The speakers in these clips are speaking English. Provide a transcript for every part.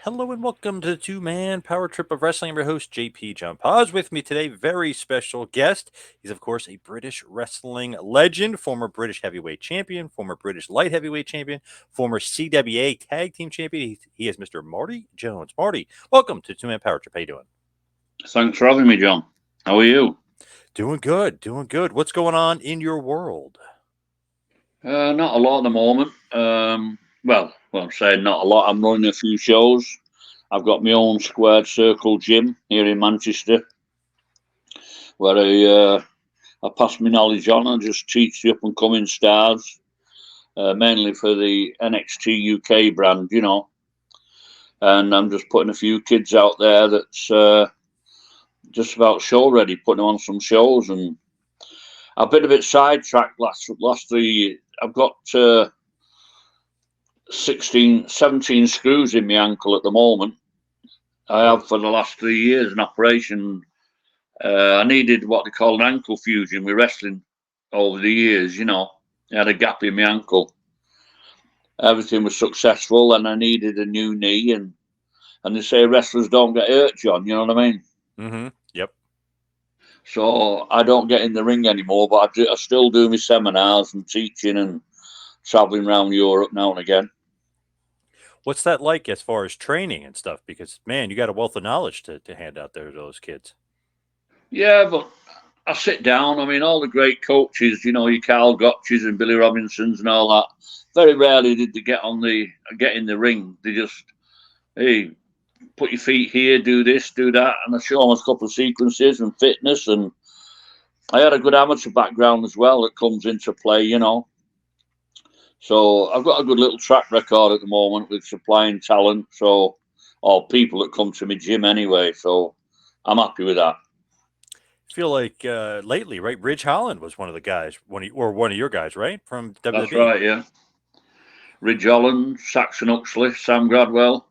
Hello and welcome to the two-man power trip of wrestling. I'm your host, JP John Paz. With me today, very special guest. He's, of course, a British wrestling legend, former British heavyweight champion, former British light heavyweight champion, former CWA tag team champion. He is Mr. Marty Jones. Marty, welcome to the two-man power trip. How you doing? Thanks for having me, John. How are you? Doing good, doing good. What's going on in your world? Not a lot at the moment. I'm saying not a lot. I'm running a few shows. I've got my own squared circle gym here in Manchester, where I pass my knowledge on and just teach the up and coming stars, mainly for the NXT UK brand, And I'm just putting a few kids out there that's just about show ready, putting them on some shows, and I've been a bit sidetracked last 3 years. I've got 16, 17 screws in my ankle at the moment. I Oh, have for the last 3 years an operation. I needed what they call an ankle fusion with wrestling over the years. I had a gap in my ankle. Everything was successful, and I needed a new knee. And they say wrestlers don't get hurt, John. You know what I mean? mm-hmm. Yep. So I don't get in the ring anymore, but I still do my seminars and teaching and traveling around Europe now and again. What's that like as far as training and stuff? Because, man, you got a wealth of knowledge to hand out there to those kids. Yeah, but I sit down. I mean, all the great coaches, your Carl Gotches and Billy Robinsons and all that. Very rarely did they get in the ring. They just, hey, put your feet here, do this, do that, and I show them a couple of sequences and fitness. And I had a good amateur background as well that comes into play. So I've got a good little track record at the moment with supplying talent. So, or people that come to my gym anyway. So I'm happy with that. Feel like lately, right? Ridge Holland was one of the guys, one of your guys, right, from That's WWE. right, yeah. Ridge Holland, Saxon Huxley, Sam Gradwell,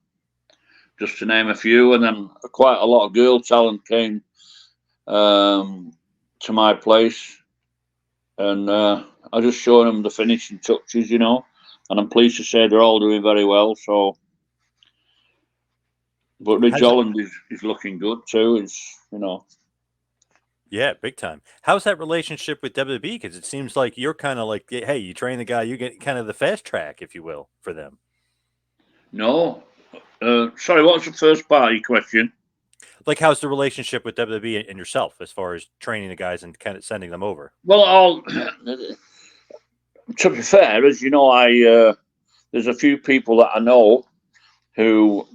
just to name a few. And then quite a lot of girl talent came to my place. And I just showed them the finishing touches. And I'm pleased to say they're all doing very well. So, but Ridge How's that? Holland is looking good too. It's. Yeah, big time. How's that relationship with WWE? Because it seems like you're kind of like, hey, you train the guy, you get kind of the fast track, if you will, for them. No. Sorry, what was the first part of your question? Like, how's the relationship with WWE and yourself as far as training the guys and kind of sending them over? Well, to be fair, as you know, there's a few people that I know who.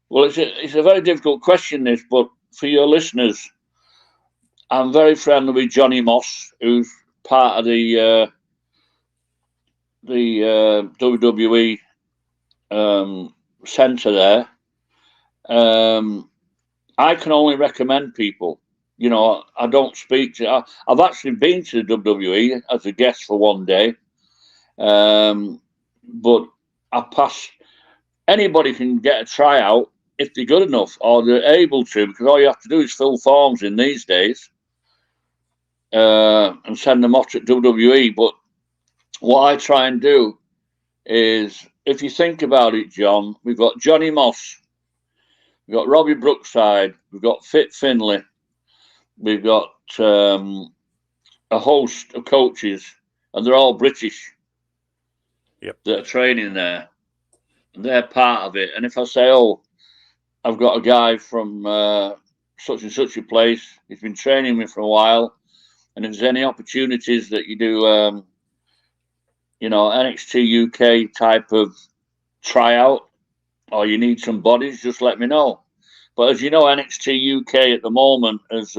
Well, it's a very difficult question, this, but for your listeners, I'm very friendly with Johnny Moss, who's part of the WWE centre there. Um, I can only recommend people. I don't speak to. I've actually been to the WWE as a guest for one day, but I pass. Anybody can get a tryout if they're good enough or they're able to, because all you have to do is fill forms in these days and send them off to WWE. But what I try and do is, if you think about it, John, we've got Johnny Moss, we've got Robbie Brookside, we've got Fit Finlay, we've got a host of coaches, and they're all British Yep. that are training there. And they're part of it. And if I say, oh, I've got a guy from such and such a place, he's been training me for a while, and if there's any opportunities that you do, NXT UK type of tryout, or you need some bodies, just let me know. But as you know, NXT UK at the moment is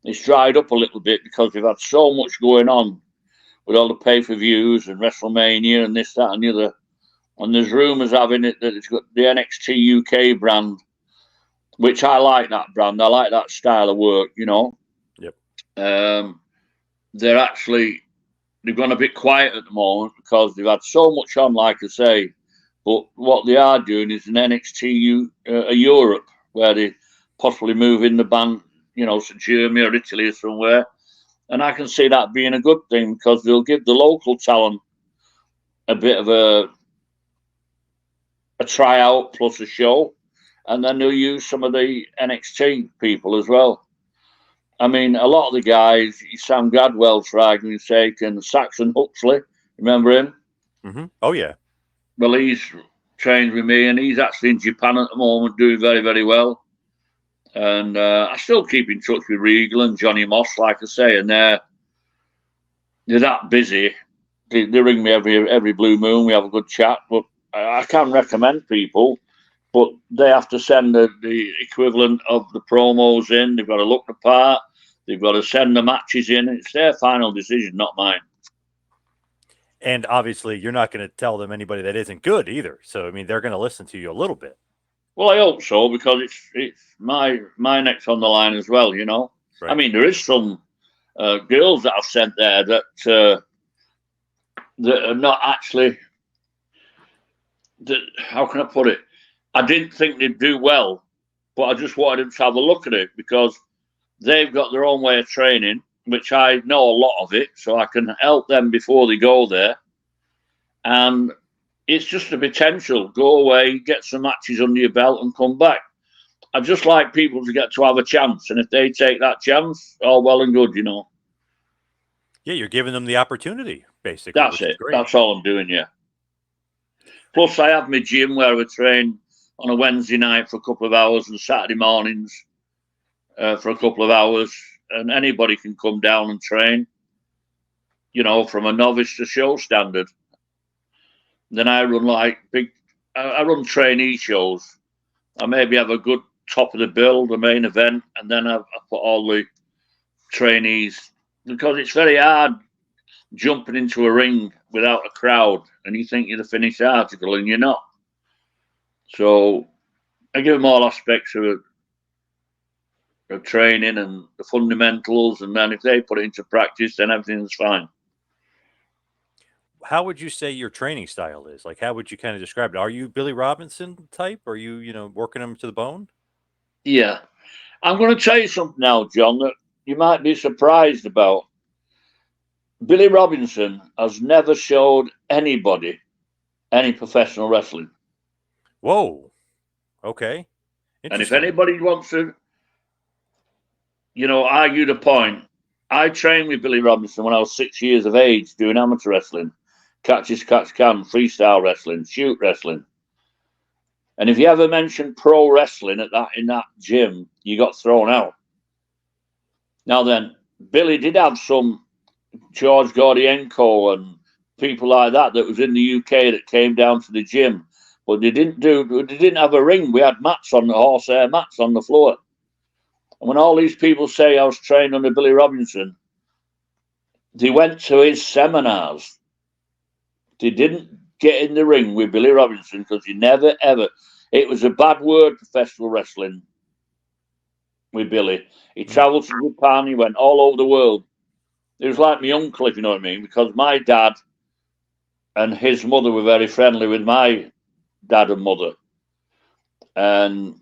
it's dried up a little bit because they've had so much going on with all the pay-per-views and WrestleMania and this, that, and the other. And there's rumours having it that it's got the NXT UK brand, which I like that brand. I like that style of work. Yep. Um, they've gone a bit quiet at the moment because they've had so much on, like I say. But what they are doing is an NXT Europe, where they possibly move in the band, to Germany or Italy or somewhere. And I can see that being a good thing because they'll give the local talent a bit of a tryout plus a show, and then they'll use some of the NXT people as well. I mean, a lot of the guys, Sam Gradwell, for argument's sake, and Saxon Huxley, remember him? Mm-hmm. Oh, yeah. Well, he's trained with me, and he's actually in Japan at the moment, doing very, very well. And I still keep in touch with Regal and Johnny Moss, like I say, and they're that busy. They ring me every blue moon. We have a good chat, but I can recommend people, but they have to send the equivalent of the promos in. They've got to look the part. They've got to send the matches in. It's their final decision, not mine. And obviously, you're not going to tell them anybody that isn't good either. So, I mean, they're going to listen to you a little bit. Well, I hope so, because it's my neck's on the line as well, you know. Right. I mean, there is some girls that I've sent there that are not actually. How can I put it? I didn't think they'd do well, but I just wanted them to have a look at it because they've got their own way of training, which I know a lot of it, so I can help them before they go there. And it's just a potential. Go away, get some matches under your belt, and come back. I just like people to get to have a chance, and if they take that chance, all well and good, you know. Yeah, you're giving them the opportunity, basically. That's it. That's all I'm doing, yeah. Plus, I have my gym where we train on a Wednesday night for a couple of hours and Saturday mornings for a couple of hours, and anybody can come down and train, you know, from a novice to show standard. Then I run I run trainee shows. I maybe have a good top of the bill, the main event, and then I put all the trainees, because it's very hard jumping into a ring without a crowd, and you think you're the finished article, and you're not. So I give them all aspects of training and the fundamentals, and then if they put it into practice, then everything's fine. How would you say your training style is? Like, how would you kind of describe it? Are you Billy Robinson type? Are you, working them to the bone? Yeah. I'm going to tell you something now, John, that you might be surprised about. Billy Robinson has never showed anybody any professional wrestling. Whoa. Okay. And if anybody wants to, argue the point, I trained with Billy Robinson when I was 6 years of age doing amateur wrestling, catch as catch can, freestyle wrestling, shoot wrestling. And if you ever mentioned pro wrestling in that gym, you got thrown out. Now then, Billy did have some George Gordienko and people like that was in the UK that came down to the gym, but they didn't have a ring. We had mats on the horsehair mats on the floor. And when all these people say I was trained under Billy Robinson, they went to his seminars. They didn't get in the ring with Billy Robinson because he never, ever. It was a bad word, professional wrestling, with Billy. He travelled to Japan. He went all over the world. It was like my uncle, if you know what I mean, because my dad and his mother were very friendly with my dad and mother. And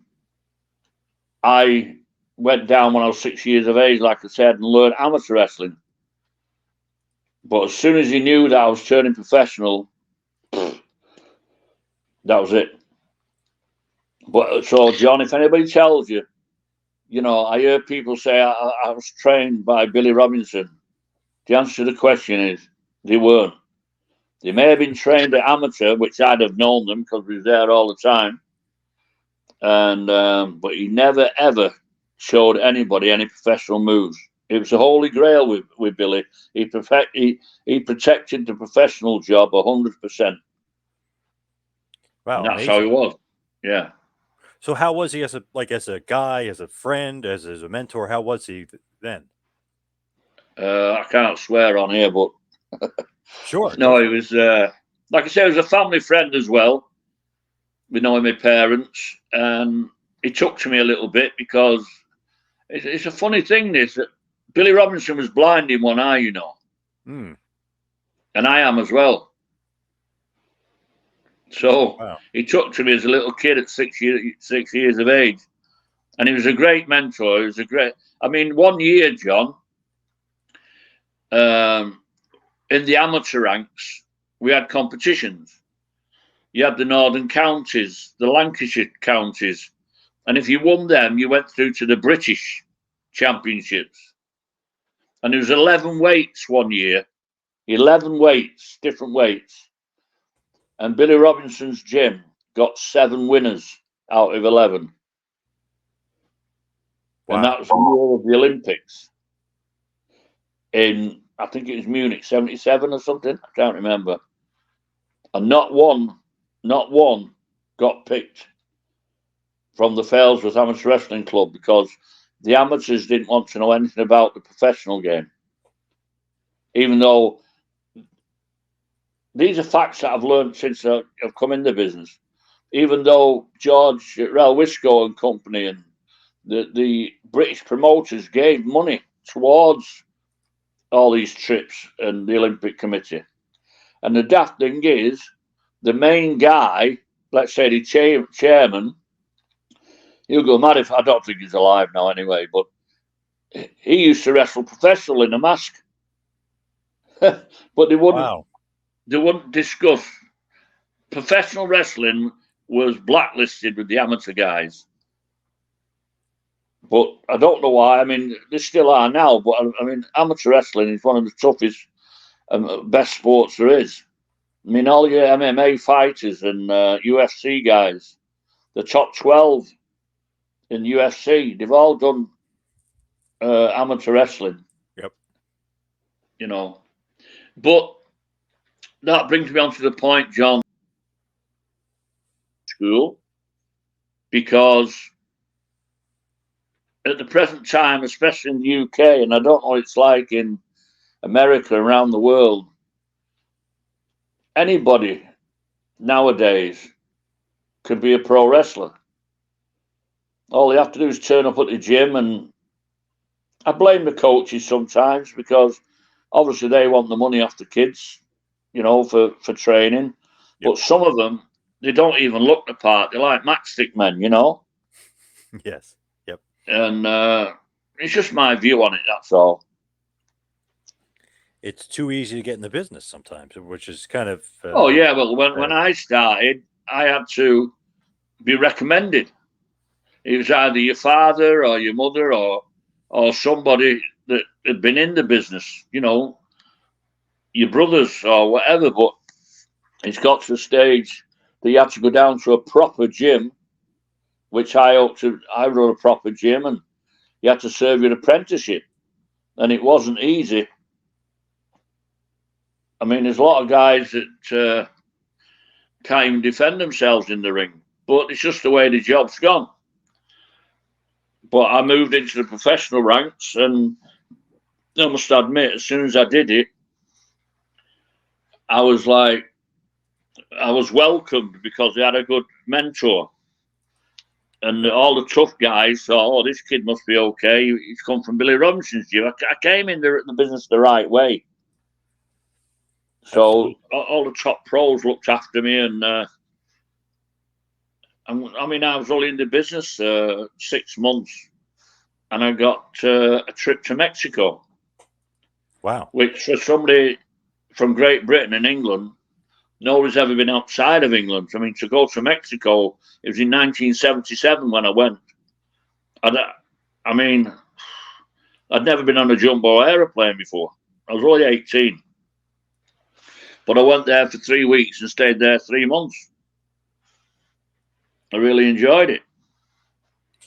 I went down when I was 6 years of age, like I said, and learned amateur wrestling. But as soon as he knew that I was turning professional, that was it. But so, John, if anybody tells you, I hear people say I was trained by Billy Robinson. The answer to the question is they weren't. They may have been trained at amateur, which I'd have known them because we was there all the time. And but he never ever showed anybody any professional moves. It was a holy grail with Billy. He protected the professional job 100%. Wow, and that's amazing. How he was. Yeah. So how was he as a guy, as a friend, as a mentor? How was he then? I can't swear on here, but sure. No, he was like I said, he was a family friend as well. We know my parents, and he took to me a little bit because it's a funny thing. This that Billy Robinson was blind in one eye, and I am as well. So wow. He took to me as a little kid at 6 years of age, and he was a great mentor. He was a great. I mean, 1 year, John. In the amateur ranks, we had competitions. you had the Northern Counties, the Lancashire Counties. And if you won them, you went through to the British Championships. And there was 11 weights one year. 11 weights, different weights. And Billy Robinson's gym got 7 winners out of 11. Wow. And that was the year of the Olympics in, I think it was Munich, 77 or something. I can't remember. And not one got picked from the Failsworth Amateur Wrestling Club because the amateurs didn't want to know anything about the professional game. Even though these are facts that I've learned since I've come in the business. Even though George Relwisco and company and the British promoters gave money towards all these trips and the Olympic Committee. And the daft thing is, the main guy, let's say the chairman, he'll go mad if I don't think he's alive now anyway, but he used to wrestle professional in a mask. But they wouldn't discuss. Professional wrestling was blacklisted with the amateur guys. But I don't know why. I mean, they still are now, but I mean, amateur wrestling is one of the toughest and best sports there is. I mean, all your MMA fighters and UFC guys, the top 12 in UFC, they've all done amateur wrestling. Yep. You know, but that brings me on to the point, John. School, because at the present time, especially in the UK, and I don't know what it's like in America, around the world, anybody nowadays could be a pro wrestler. All they have to do is turn up at the gym, and I blame the coaches sometimes because obviously they want the money off the kids, you know, for training. Yep. But some of them, they don't even look the part. They're like matchstick men, you know? Yes. Yep. And it's just my view on it, that's all. It's too easy to get in the business sometimes, which is kind of... oh, yeah. Well, when I started, I had to be recommended. It was either your father or your mother or somebody that had been in the business, you know, your brothers or whatever. But it's got to the stage that you have to go down to a proper gym, which I run a proper gym, and you had to serve your apprenticeship. And it wasn't easy. I mean, there's a lot of guys that can't even defend themselves in the ring, but it's just the way the job's gone. But I moved into the professional ranks, and I must admit, as soon as I did it, I was welcomed because they had a good mentor. And all the tough guys thought, oh, this kid must be okay. He's come from Billy Robinson's gym. I came in the business the right way. So all the top pros looked after me, and I mean, I was only in the business 6 months, and I got a trip to Mexico. Wow. Which for somebody from Great Britain and England, nobody's ever been outside of England. I mean, to go to Mexico, it was in 1977 when I went. I mean, I'd never been on a jumbo aeroplane before. I was only 18. But I went there for 3 weeks and stayed there 3 months. I really enjoyed it.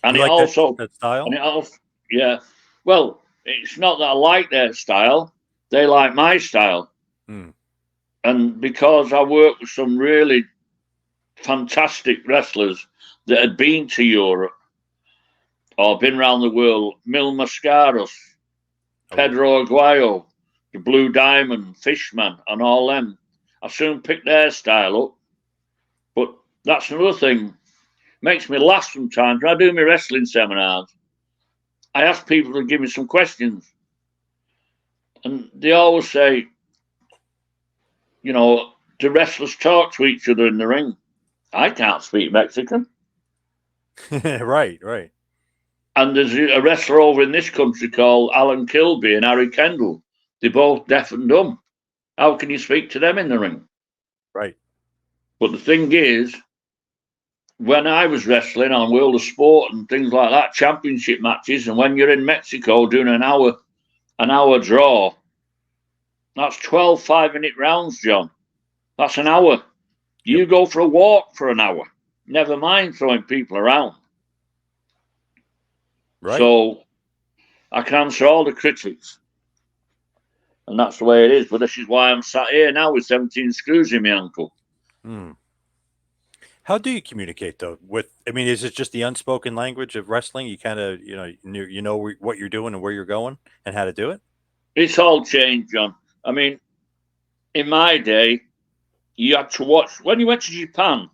And you it like also that style? And it also, yeah. Well, it's not that I like their style; they like my style. Hmm. And because I worked with some really fantastic wrestlers that had been to Europe or been around the world, Mil Mascaros, Pedro Aguayo, the Blue Diamond, Fishman, and all them, I soon picked their style up. But that's another thing. Makes me laugh sometimes. When I do my wrestling seminars, I ask people to give me some questions. And they always say, you know, do wrestlers talk to each other in the ring? I can't speak Mexican. Right. And there's a wrestler over in this country called Alan Kilby and Harry Kendall. They're both deaf and dumb. How can you speak to them in the ring? Right. But the thing is, when I was wrestling on World of Sport and things like that, championship matches, and when you're in Mexico doing an hour draw, that's 12 5-minute rounds, John. That's an hour. You go for a walk for an hour. Never mind throwing people around. Right. So I can answer all the critics. And that's the way it is. But this is why I'm sat here now with 17 screws in my ankle. How do you communicate though? I mean, is it just the unspoken language of wrestling? You kind of, you know what you're doing and where you're going and how to do it. It's all changed, John. I mean, in my day, you had to watch when you went to Japan,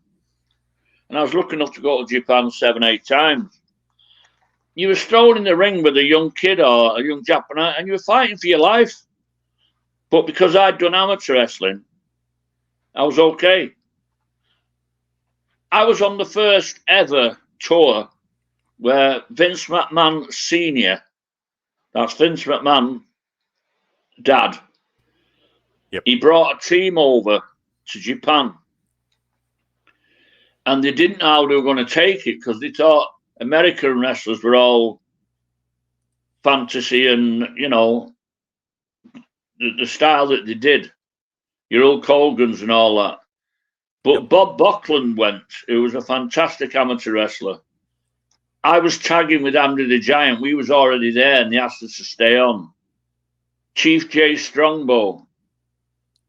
and I was lucky enough to go to Japan 7, 8 times. You were thrown in the ring with a young kid or a young Japanese, and you were fighting for your life. But because I'd done amateur wrestling, I was okay. I was on the first ever tour where Vince McMahon Sr., that's Vince McMahon, Dad, he brought a team over to Japan. And they didn't know how they were going to take it because they thought American wrestlers were all fantasy and, the style that they did. Your Hulk Hogan's and all that. But Bob Backlund went, who was a fantastic amateur wrestler. I was tagging with Andy the Giant. We was already there and they asked us to stay on. Chief J. Strongbow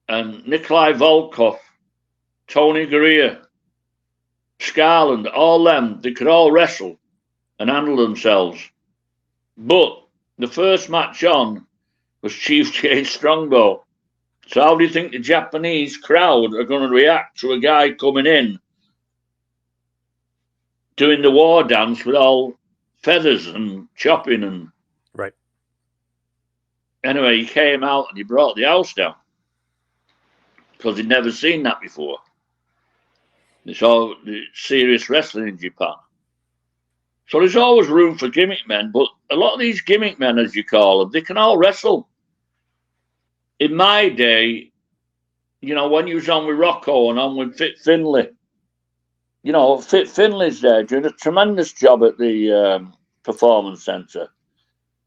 and Nikolai Volkov, Tony Gurria, Scarland, all them, they could all wrestle and handle themselves. But the first match on was Chief J. Strongbow. So how do you think the Japanese crowd are going to react to a guy coming in doing the war dance with all feathers and chopping and... Right. Anyway, he came out and he brought the house down because he'd never seen that before. It's all serious wrestling in Japan. So there's always room for gimmick men, but a lot of these gimmick men, as you call them, they can all wrestle. In my day, when you was on with Rocco and on with Fit Finlay, Fit Finlay's there doing a tremendous job at the Performance Centre.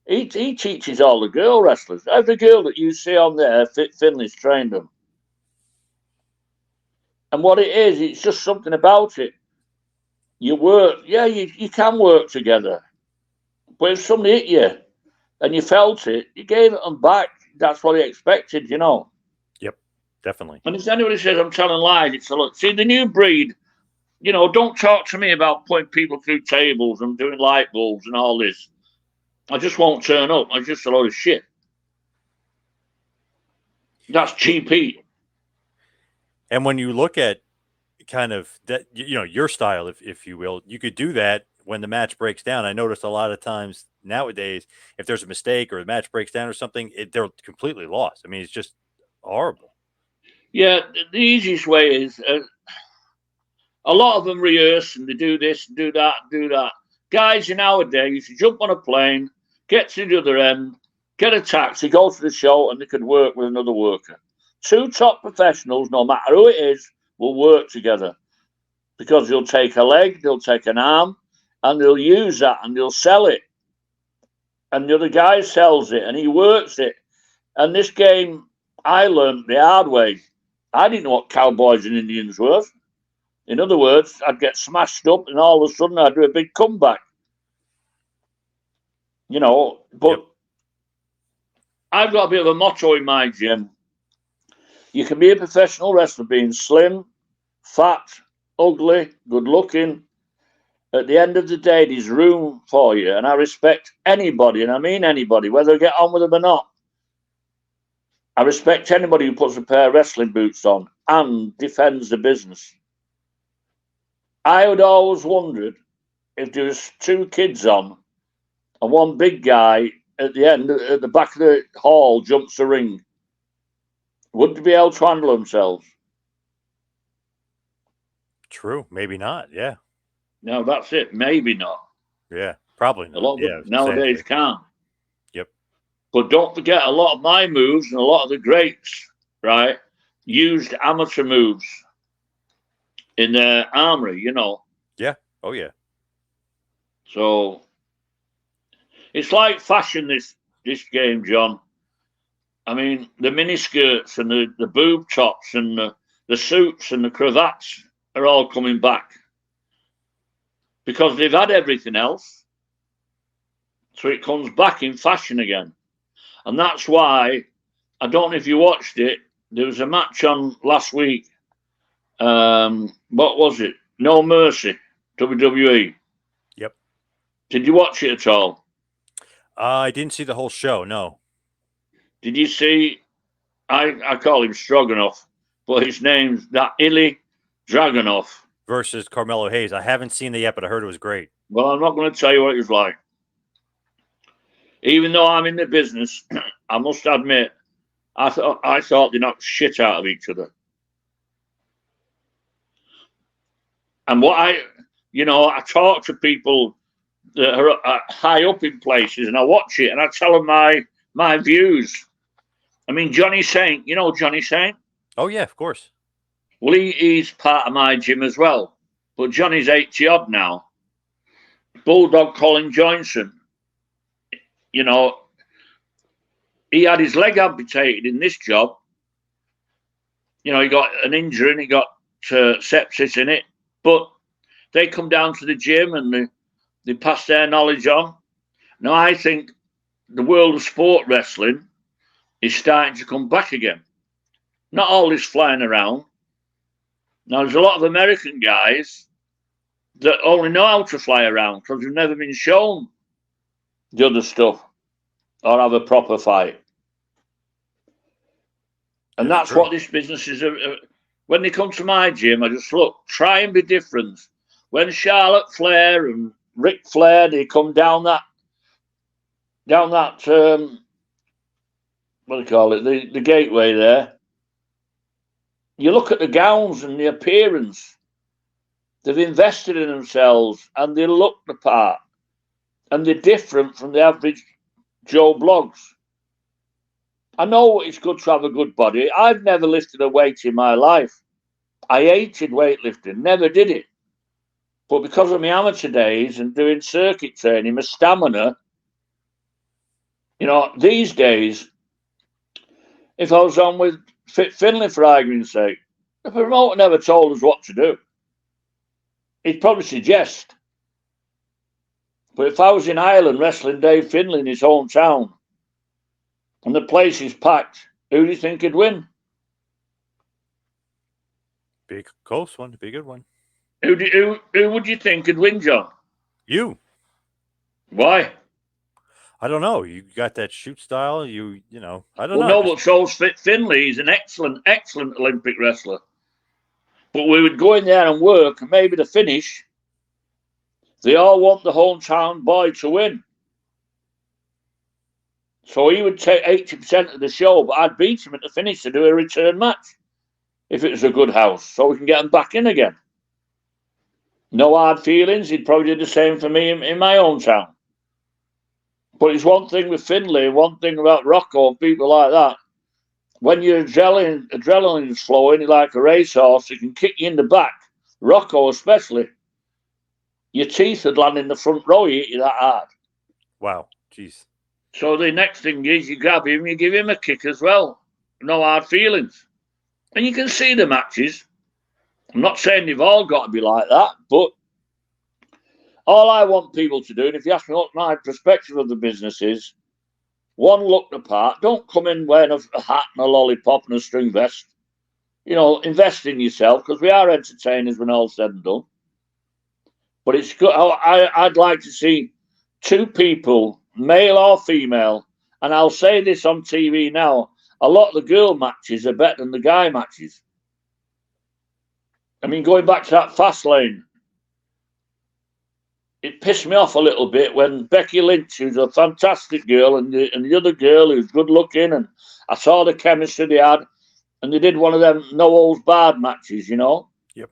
He teaches all the girl wrestlers. Every girl that you see on there, Fit Finlay's trained them. And what it is, it's just something about it. You work, you can work together. But if somebody hit you and you felt it, you gave it them back. That's what he expected, Yep, definitely. And if anybody says I'm telling lies, it's a look. See, the new breed, don't talk to me about putting people through tables and doing light bulbs and all this. I just won't turn up. I'm just a load of shit. That's cheap heat. And when you look at kind of that, your style, if you will, you could do that when the match breaks down. I notice a lot of times nowadays, if there's a mistake or the match breaks down or something, they're completely lost. I mean, it's just horrible. Yeah, the easiest way is a lot of them rehearse and they do this, do that, do that. Guys nowadays, you jump on a plane, get to the other end, get a taxi, go to the show, and they could work with another worker. 2 top professionals, no matter who it is, will work together because they'll take a leg, they'll take an arm, and they'll use that and they'll sell it. And the other guy sells it and he works it. And this game, I learned the hard way. I didn't know what cowboys and Indians were. In other words, I'd get smashed up and all of a sudden I'd do a big comeback. But I've got a bit of a motto in my gym. You can be a professional wrestler being slim, fat, ugly, good looking. At the end of the day, there's room for you. And I respect anybody, and I mean anybody, whether I get on with them or not. I respect anybody who puts a pair of wrestling boots on and defends the business. I would always wondered if there was 2 kids on and one big guy at the end, at the back of the hall, jumps the ring. Would they be able to handle themselves? True. Maybe not. Yeah. No, that's it. Maybe not. Yeah. Probably not. A lot of them nowadays can't. Yep. But don't forget, a lot of my moves and a lot of the greats, right, used amateur moves. in their armory, Yeah. Oh, yeah. So it's like fashion, this game, John. I mean, the miniskirts and the boob tops and the suits and the cravats are all coming back because they've had everything else. So it comes back in fashion again. And that's why, I don't know if you watched it, there was a match on last week. What was it? No Mercy, WWE. Yep. Did you watch it at all? I didn't see the whole show. No. Did you see? I call him Stroganoff, but his name's that Illy Dragunov versus Carmelo Hayes. I haven't seen it yet, but I heard it was great. Well, I'm not going to tell you what it was like. Even though I'm in the business, I must admit, I thought they knocked shit out of each other. And I talk to people that are high up in places, and I watch it, and I tell them my views. I mean, Johnny Saint, you know Johnny Saint? Oh, yeah, of course. Well, he's part of my gym as well. But Johnny's 80-odd now. Bulldog Colin Johnson, he had his leg amputated in this job. He got an injury and he got sepsis in it. But they come down to the gym and they pass their knowledge on. Now, I think the world of sport wrestling is starting to come back again. Not all this flying around. Now, there's a lot of American guys that only know how to fly around because they've never been shown the other stuff or have a proper fight. And that's what this business is. When they come to my gym, I just look, try and be different. When Charlotte Flair and Ric Flair, they come down that what do you call it, the gateway there, you look at the gowns and the appearance. They've invested in themselves and they look the part. And they're different from the average Joe Blogs. I know it's good to have a good body. I've never lifted a weight in my life. I hated weightlifting, never did it. But because of my amateur days and doing circuit training, my stamina, these days, if I was on with Fit Finlay, for argument's sake, the promoter never told us what to do. He'd probably suggest. But if I was in Ireland wrestling Dave Finlay in his hometown and the place is packed, who do you think would win? Big close one, big good one. Who would you think would win, John? You. Why? I don't know. You got that shoot style. I don't know. No, but so's Fit Finlay. He's an excellent Olympic wrestler. But we would go in there and work, and maybe the finish, they all want the hometown boy to win. So he would take 80% of the show, but I'd beat him at the finish to do a return match if it was a good house, so we can get him back in again. No hard feelings. He'd probably do the same for me in my own town. But it's one thing with Finlay, one thing about Rocco and people like that. When your adrenaline is flowing, you're like a racehorse, it can kick you in the back. Rocco especially. Your teeth would land in the front row, you hit you that hard. Wow, jeez. So the next thing is you grab him, you give him a kick as well. No hard feelings. And you can see the matches. I'm not saying they've all got to be like that, but all I want people to do, and if you ask me what my perspective of the business is, one, look the part. Don't come in wearing a hat and a lollipop and a string vest. Invest in yourself, because we are entertainers when all's said and done. But it's good. I'd like to see two people, male or female, and I'll say this on TV now, a lot of the girl matches are better than the guy matches. I mean, going back to that fast lane, it pissed me off a little bit when Becky Lynch, who's a fantastic girl, and the other girl who's good looking, and I saw the chemistry they had, and they did one of them no holds barred matches, Yep.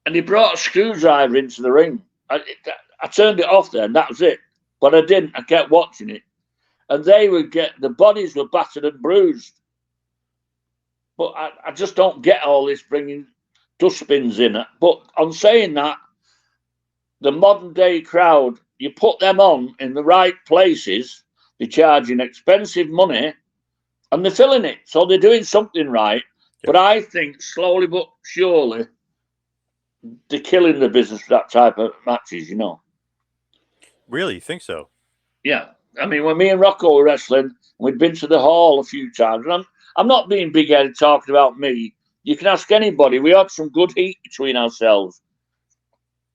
And they brought a screwdriver into the ring. I turned it off there, and that was it. But I didn't. I kept watching it, and the bodies were battered and bruised. But I just don't get all this bringing dustbins in it. But on saying that, the modern day crowd, you put them on in the right places, they're charging expensive money and they're filling it. So they're doing something right. Yep. But I think slowly but surely they're killing the business for that type of matches, you know. Really? You think so? Yeah. I mean, when me and Rocco were wrestling, we'd been to the hall a few times. And I'm not being big-headed talking about me. You can ask anybody. We had some good heat between ourselves.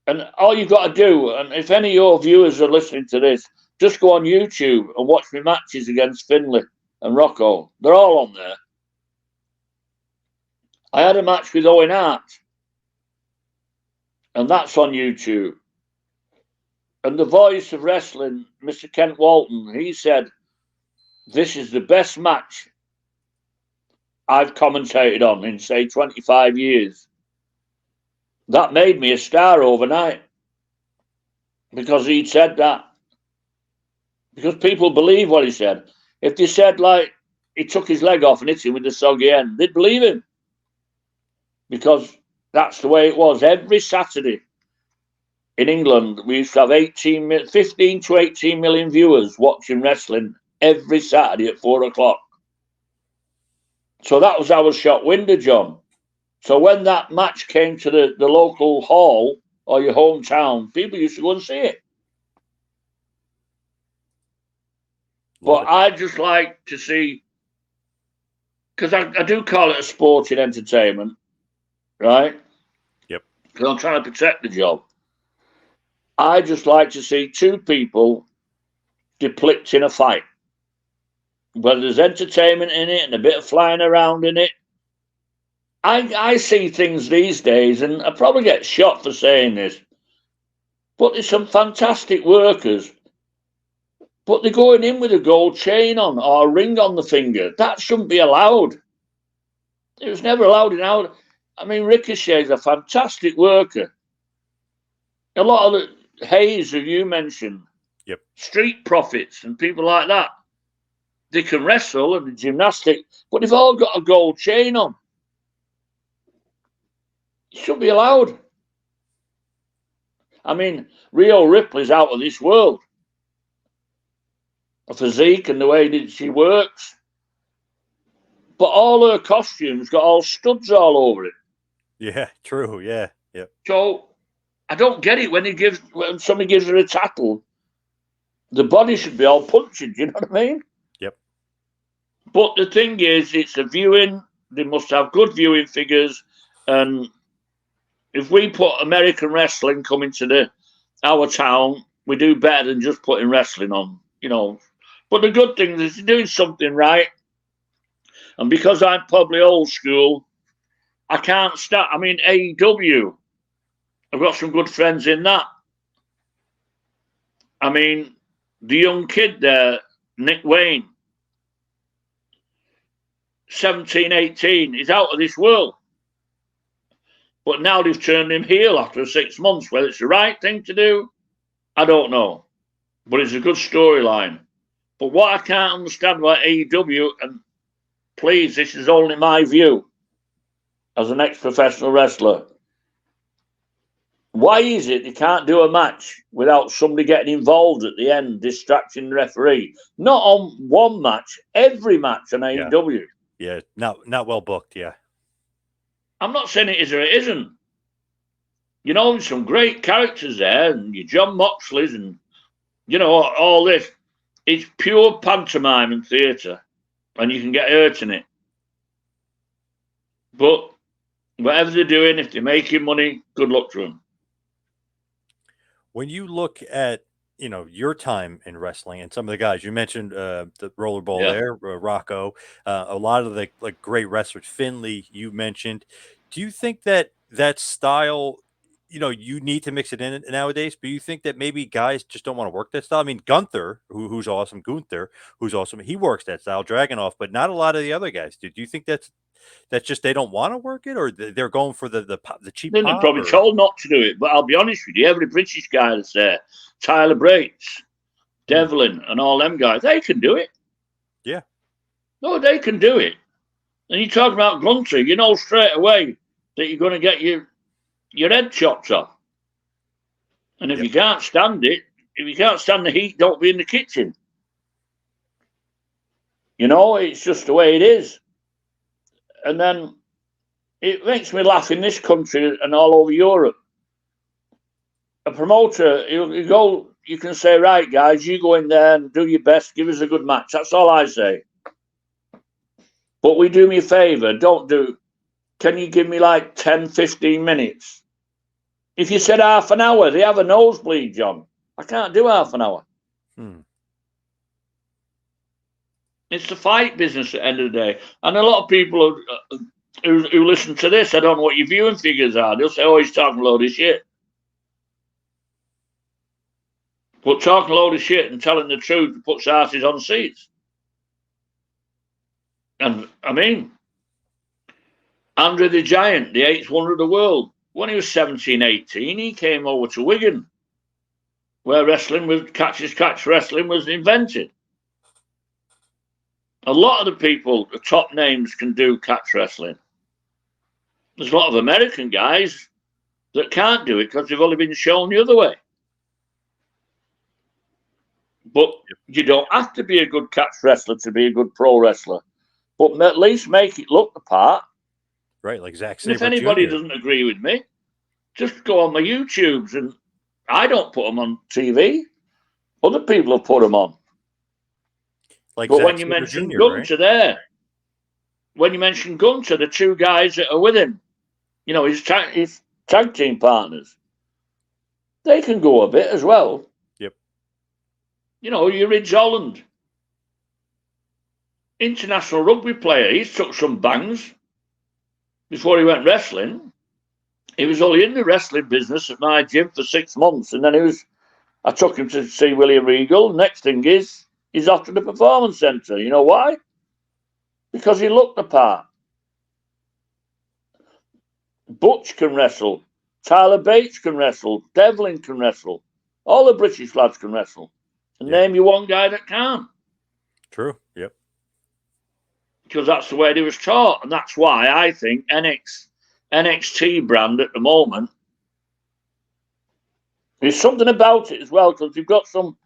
And all you've got to do, and if any of your viewers are listening to this, just go on YouTube and watch my matches against Finlay and Rocco. They're all on there. I had a match with Owen Hart, and that's on YouTube. And the voice of wrestling, Mr. Kent Walton, he said, this is the best match I've commentated on in, say, 25 years. That made me a star overnight because he'd said that. Because people believe what he said. If they said, like, he took his leg off and hit him with the soggy end, they'd believe him. Because that's the way it was. Every Saturday in England, we used to have 15 to 18 million viewers watching wrestling every Saturday at 4 o'clock. So that was our shop window, John. So when that match came to the local hall or your hometown, people used to go and see it. But I just like to see, because I do call it a sporting entertainment, right? Yep. Because I'm trying to protect the job. I just like to see two people depict in a fight. Whether there's entertainment in it and a bit of flying around in it. I see things these days, and I probably get shot for saying this, but there's some fantastic workers, but they're going in with a gold chain on or a ring on the finger. That shouldn't be allowed. It was never allowed in our... I mean, Ricochet's a fantastic worker. A lot of the Hayes, who you mentioned, yep, Street Profits and people like that, they can wrestle and gymnastic, but they've all got a gold chain on. It should be allowed. I mean, Rhea Ripley's out of this world. Her physique and the way that she works. But all her costumes got all studs all over it. Yeah, true. Yeah, yep. So I don't get it when somebody gives her a tackle. The body should be all punctured, you know what I mean? Yep. But the thing is, it's a viewing. They must have good viewing figures. And if we put American wrestling coming to our town, we do better than just putting wrestling on, you know. But the good thing is they're doing something right. And because I'm probably old school, I can't start. I mean, AEW, I've got some good friends in that. I mean, the young kid there, Nick Wayne, 17, 18, he's out of this world. But now they've turned him heel after 6 months. Whether it's the right thing to do, I don't know. But it's a good storyline. But what I can't understand about AEW, and please, this is only my view as an ex-professional wrestler. Why is it you can't do a match without somebody getting involved at the end, distracting the referee? Not on one match, every match on AEW. Yeah, not well booked, yeah. I'm not saying it is or it isn't. You know, some great characters there, and your John Moxley's and, you know, all this. It's pure pantomime and theatre, and you can get hurt in it. But whatever they're doing, if they're making money, good luck to them. When you look at, you know, your time in wrestling and some of the guys you mentioned, the rollerball there, Rocco, a lot of the like great wrestlers, Finlay, you mentioned. Do you think that style, you know, you need to mix it in nowadays? But you think that maybe guys just don't want to work that style? I mean, Gunther, who's awesome, who's awesome, he works that style, Dragunov, but not a lot of the other guys do. Do you think that's just they don't want to work it, or they're going for the cheap They're pop? probably told not to do it, but I'll be honest with you, every British guy that's there, Tyler Bates, Devlin, and all them guys, they can do it. Yeah. No, they can do it. And you talk about Gunther, you know straight away that you're going to get your head chopped off. And if you can't stand it, if you can't stand the heat, don't be in the kitchen. It's just the way it is. And then it makes me laugh in this country and all over Europe. A promoter, you can say, right, guys, you go in there and do your best, give us a good match. That's all I say. But we do me a favour, can you give me like 10, 15 minutes? If you said half an hour, they have a nosebleed, John. I can't do half an hour. It's the fight business at the end of the day. And a lot of people who listen to this, I don't know what your viewing figures are. They'll say, oh, he's talking a load of shit. But talking a load of shit and telling the truth puts asses on seats. And, I mean, Andre the Giant, the 8th wonder of the world, when he was 17, 18, he came over to Wigan, where catch wrestling was invented. A lot of the people, the top names, can do catch wrestling. There's a lot of American guys that can't do it because they've only been shown the other way. But you don't have to be a good catch wrestler to be a good pro wrestler. But at least make it look the part. Right, like Zack And Sabre if anybody Jr. doesn't agree with me, just go on my YouTubes, and I don't put them on TV. Other people have put them on. Like but Zack when you Sabre mention Jr., Gunter right? when you mention Gunter, the two guys that are with him, his tag team partners, they can go a bit as well. Yep. Your Ridge Holland, international rugby player, he's took some bangs before he went wrestling. He was only in the wrestling business at my gym for 6 months, and then I took him to see William Regal. Next thing is, he's off to the Performance Centre. You know why? Because he looked the part. Butch can wrestle. Tyler Bates can wrestle. Devlin can wrestle. All the British lads can wrestle. And name you one guy that can't. True, yep. Because that's the way they was taught. And that's why I think NXT brand at the moment, there's something about it as well, because you've got some.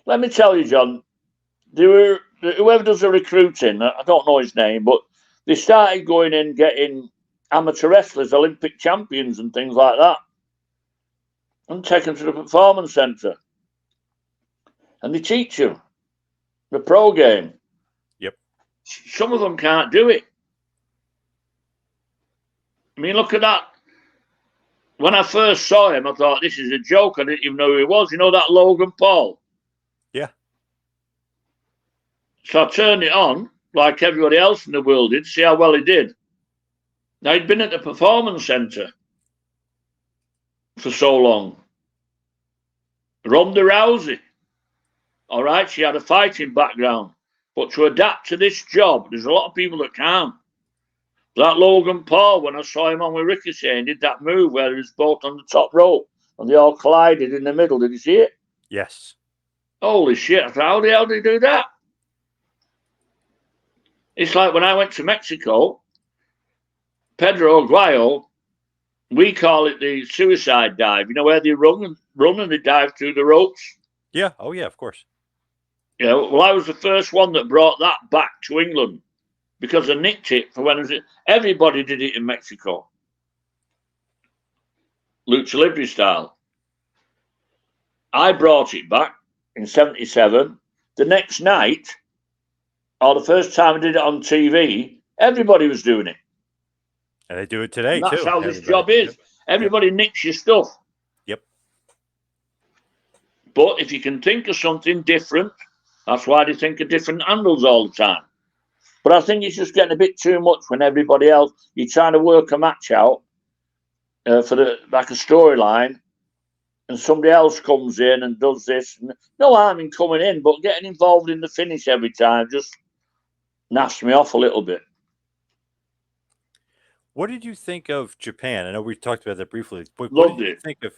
Let me tell you, John, whoever does the recruiting, I don't know his name, but they started going in getting amateur wrestlers, Olympic champions and things like that, and take them to the Performance Centre. And they teach you the pro game. Yep. Some of them can't do it. I mean, look at that. When I first saw him, I thought, this is a joke. I didn't even know who he was. You know that Logan Paul? Yeah. So I turned it on, like everybody else in the world did, see how well he did. Now, he'd been at the Performance Centre for so long. Ronda Rousey. All right, she had a fighting background. But to adapt to this job, there's a lot of people that can't. That Logan Paul, when I saw him on with Ricochet and did that move where he was both on the top rope and they all collided in the middle, did you see it? Yes. Holy shit, how the hell did he do that? It's like when I went to Mexico, Pedro Aguayo, we call it the suicide dive. You know where they run and they dive through the ropes? Yeah, oh yeah, of course. Yeah, well, I was the first one that brought that back to England because I nicked it for when everybody did it in Mexico. Lucha Libre style. I brought it back in 77. The next night, or the first time I did it on TV, everybody was doing it. And they do it today, and that's too. How this job is. Yep. Everybody nicks your stuff. Yep. But if you can think of something different, that's why they think of different handles all the time. But I think it's just getting a bit too much when everybody else, you're trying to work a match out for like a storyline, and somebody else comes in and does this. No harm in coming in, but getting involved in the finish every time just naffs me off a little bit. What did you think of Japan? I know we talked about that briefly. But Loved what did you it. think of?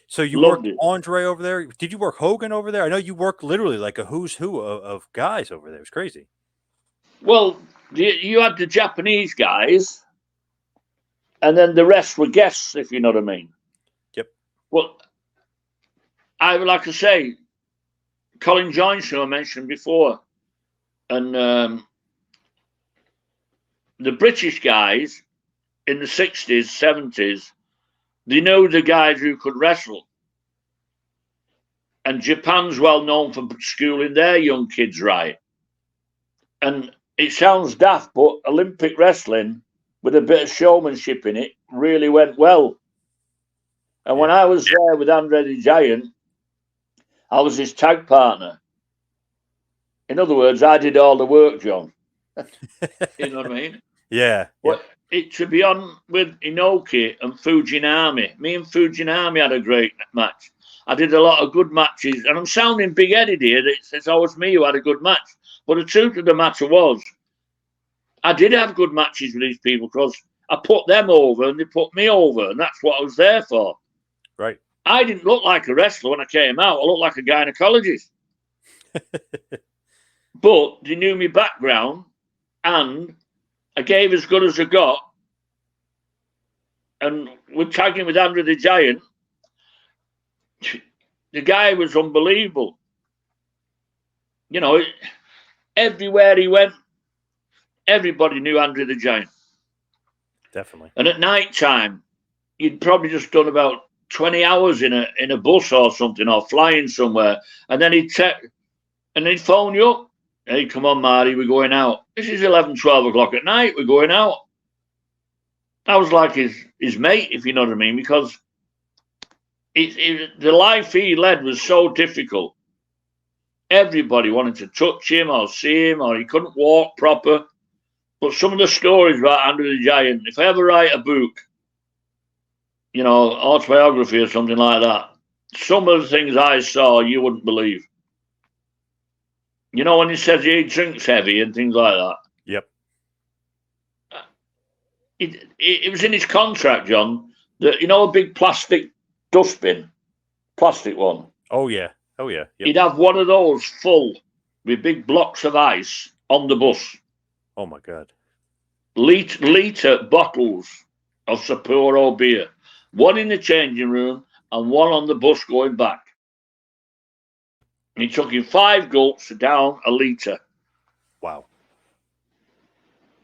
So you Loved worked Andre over there. Did you work Hogan over there? I know you worked literally like a who's who of guys over there. It was crazy. Well, you had the Japanese guys, and then the rest were guests, if you know what I mean. Yep. Well, I would like to say, Colin Johnson, I mentioned before, and the British guys in the 60s, 70s, they know the guys who could wrestle. And Japan's well known for schooling their young kids right. And it sounds daft, but Olympic wrestling with a bit of showmanship in it really went well. And when I was there with Andre the Giant, I was his tag partner. In other words, I did all the work, John. You know what I mean? Yeah. But it to be on with Inoki and Fujinami. Me and Fujinami had a great match. I did a lot of good matches, and I'm sounding big-headed here. It's always me who had a good match. But the truth of the matter was, I did have good matches with these people because I put them over and they put me over, and that's what I was there for. Right. I didn't look like a wrestler when I came out. I looked like a gynecologist. But they knew my background, and I gave as good as I got. And we're tagging with Andre the Giant. The guy was unbelievable. You know, everywhere he went, everybody knew Andre the Giant. Definitely. And at night time, you'd probably just done about 20 hours in a bus or something, or flying somewhere, and then he'd phone you up. Hey, come on, Marty, we're going out. This is 11, 12 o'clock at night. We're going out. I was like his mate, if you know what I mean, because the life he led was so difficult. Everybody wanted to touch him or see him, or he couldn't walk proper. But some of the stories about Andre the Giant, if I ever write a book, you know, autobiography or something like that, some of the things I saw you wouldn't believe. You know, when he says he drinks heavy and things like that. Yep. It was in his contract, John, that, you know, a big plastic dustbin, plastic one. Oh, yeah. Oh, yeah. Yep. He'd have one of those full with big blocks of ice on the bus. Oh, my God. Liter bottles of Sapporo beer. One in the changing room and one on the bus going back. He took him 5 gulps down a litre. Wow.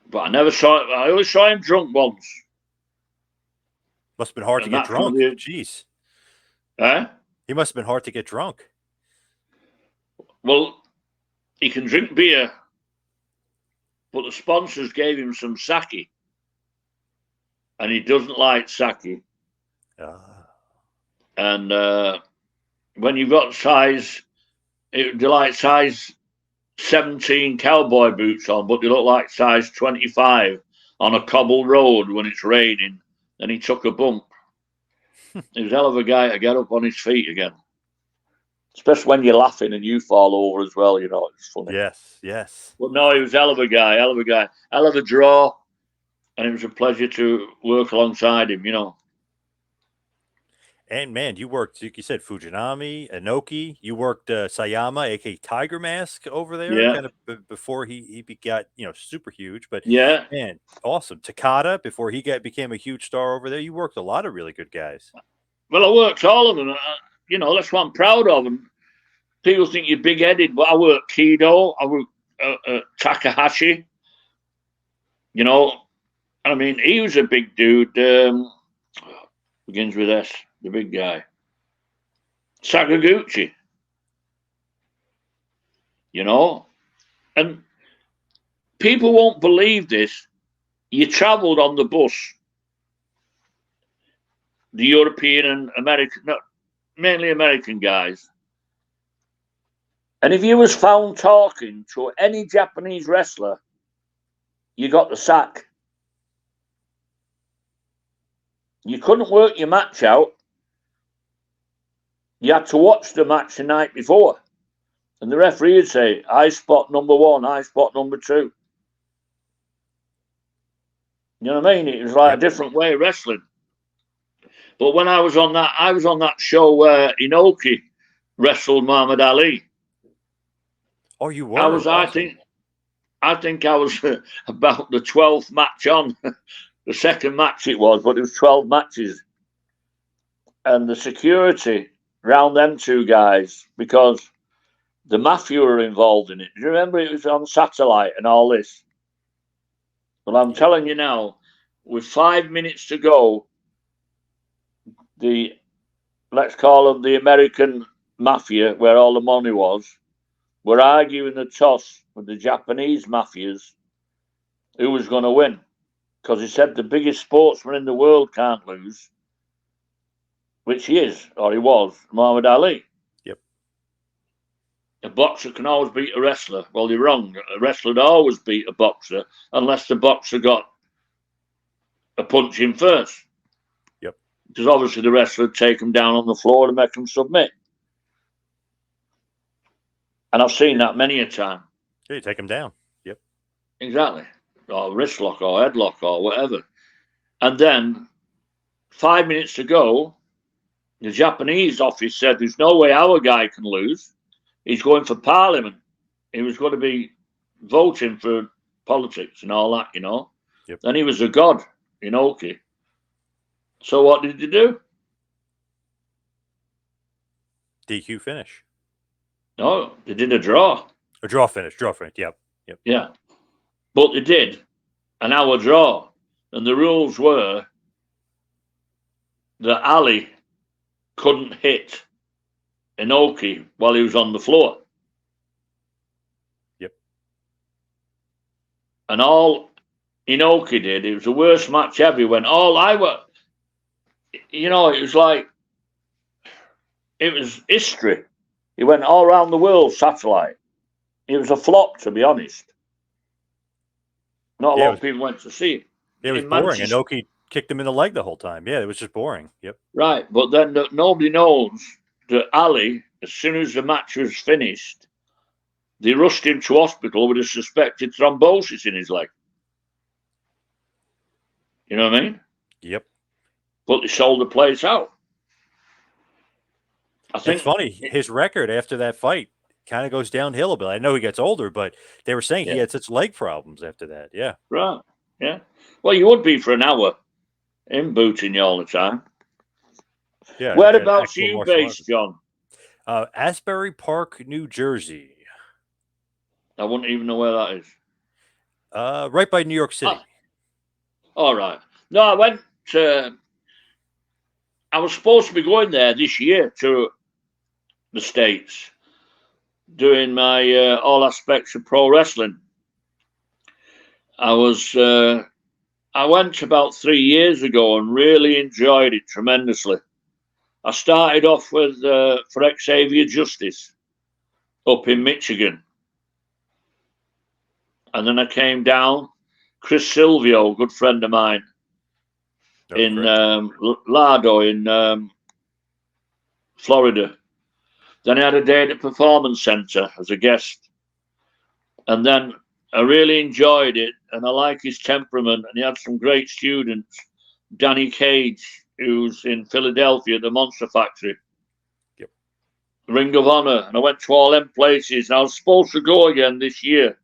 But I only saw him drunk once. Must have been hard to get drunk. Jeez. Eh? He must have been hard to get drunk. Well, he can drink beer, but the sponsors gave him some sake. And he doesn't like sake. And when you've got they like size 17 cowboy boots on, but they look like size 25 on a cobbled road when it's raining. And he took a bump. He was a hell of a guy to get up on his feet again. Especially when you're laughing and you fall over as well, you know, it's funny. Yes, yes. But no, he was a hell of a guy, hell of a draw. And it was a pleasure to work alongside him, you know. And, man, you worked, like you said, Fujinami, Inoki. You worked Sayama, a.k.a. Tiger Mask, over there, kind of before he got, you know, super huge. But, man, awesome. Takada, before he became a huge star over there. You worked a lot of really good guys. Well, I worked all of them. You know, that's what I'm proud of. And people think you're big-headed, but I worked Kido. I worked Takahashi. You know, I mean, he was a big dude. Begins with S. The big guy. Sakaguchi. You know? And people won't believe this. You travelled on the bus. The European and American, no, mainly American guys. And if you was found talking to any Japanese wrestler, you got the sack. You couldn't work your match out. You had to watch the match the night before. And the referee would say, I spot number 1, I spot number 2. You know what I mean? It was like a different way of wrestling. But when I was on that show where Inoki wrestled Muhammad Ali. Oh, you were? I think I was about the 12th match on the second match it was, but it was 12 matches. And the security round them two guys, because the mafia were involved in it. Do you remember it was on satellite and all this? Well, I'm telling you now, with 5 minutes to go, let's call them the American mafia, where all the money was, were arguing the toss with the Japanese mafias who was going to win. Because he said the biggest sportsman in the world can't lose, which he is, or he was, Muhammad Ali. Yep. A boxer can always beat a wrestler. Well, you're wrong. A wrestler would always beat a boxer unless the boxer got a punch in first. Yep. Because obviously the wrestler would take him down on the floor to make him submit. And I've seen that many a time. Yeah, you take him down. Yep. Exactly. Or wrist lock or headlock or whatever. And then 5 minutes to go, the Japanese office said there's no way our guy can lose. He's going for parliament. He was going to be voting for politics and all that, you know. Yep. And he was a god, Inoki. So what did they do? DQ finish. No, they did a draw. A draw finish. Draw finish. Yep. Yep. Yeah. But they did an hour draw. And the rules were that Ali couldn't hit Inoki while he was on the floor. Yep. And all Inoki did, it was the worst match ever. He went, you know, it was like, it was history. He went all around the world, satellite. It was a flop, to be honest. Not a lot of people went to see it. It was boring. Inoki kicked him in the leg the whole time. Yeah, it was just boring. Yep. Right, but then nobody knows that Ali, as soon as the match was finished, they rushed him to hospital with a suspected thrombosis in his leg. You know what I mean? Yep. But they sold the place out. I think it's funny. His record after that fight kind of goes downhill a bit. I know he gets older, but they were saying he had such leg problems after that. Yeah. Right. Yeah. Well, you would be for an hour. Him booting you all the time. Yeah. Whereabouts are you based, John? Asbury Park, New Jersey. I wouldn't even know where that is. Right by New York City. All right. No, I went to. I was supposed to be going there this year to the States, doing my all aspects of pro wrestling. I went about 3 years ago and really enjoyed it tremendously. I started off with for Xavier Justice up in Michigan. And then I came down, Chris Silvio, a good friend of mine, in Lardo in Florida. Then I had a day at the Performance Center as a guest. And then I really enjoyed it, and I like his temperament, and he had some great students. Danny Cage, who's in Philadelphia, the Monster Factory. Yep. Ring of Honor, and I went to all them places, and I was supposed to go again this year.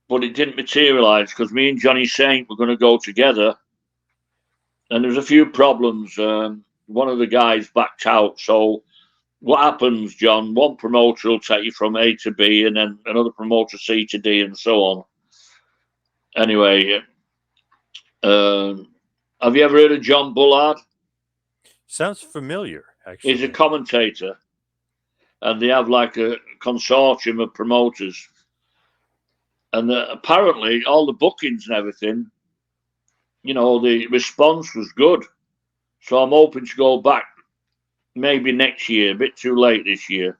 But it didn't materialise because me and Johnny Saint were going to go together, and there was a few problems. One of the guys backed out, so what happens, John? One promoter will take you from A to B, and then another promoter C to D, and so on. Anyway, have you ever heard of John Bullard? Sounds familiar, actually. He's a commentator, and they have like a consortium of promoters. And apparently, all the bookings and everything, you know, the response was good. So I'm hoping to go back maybe next year, a bit too late this year,